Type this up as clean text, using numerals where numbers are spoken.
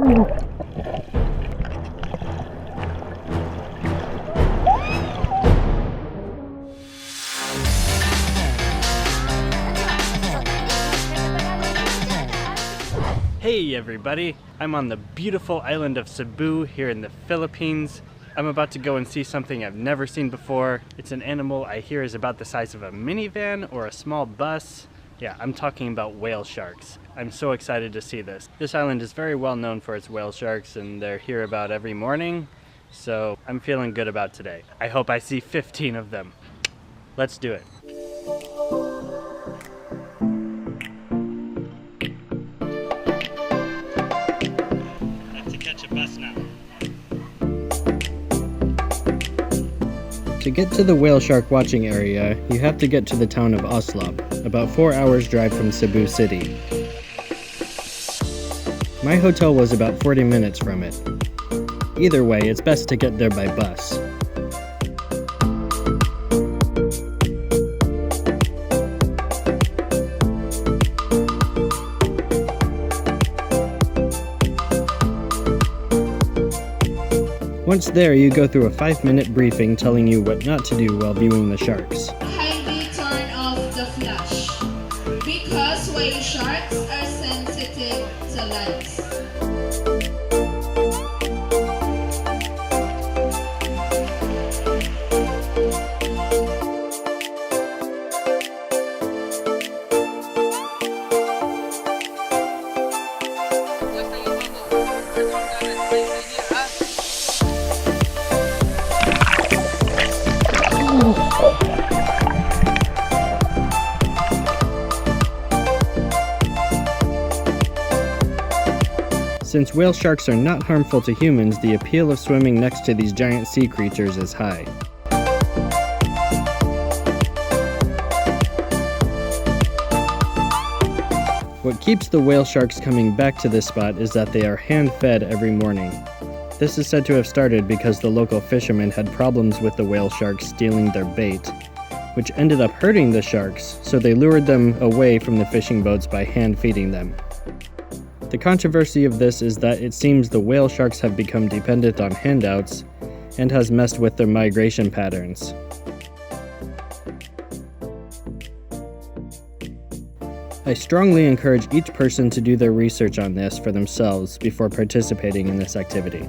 Hey everybody, I'm on the beautiful island of Cebu here in the Philippines. I'm about to go and see something I've never seen before. It's an animal I hear is about the size of a minivan or a small bus. Yeah, I'm talking about whale sharks. I'm so excited to see this. This island is very well known for its whale sharks and they're here about every morning. So I'm feeling good about today. I hope I see 15 of them. Let's do it. To get to the whale shark watching area, you have to get to the town of Oslob, about 4 hours drive from Cebu City. My hotel was about 40 minutes from it. Either way, it's best to get there by bus. Once there, you go through a 5-minute briefing telling you what not to do while viewing the sharks. Kindly turn off the flash, because whale sharks are sensitive to lights. Since whale sharks are not harmful to humans, the appeal of swimming next to these giant sea creatures is high. What keeps the whale sharks coming back to this spot is that they are hand-fed every morning. This is said to have started because the local fishermen had problems with the whale sharks stealing their bait, which ended up hurting the sharks, so they lured them away from the fishing boats by hand-feeding them. The controversy of this is that it seems the whale sharks have become dependent on handouts and has messed with their migration patterns. I strongly encourage each person to do their research on this for themselves before participating in this activity.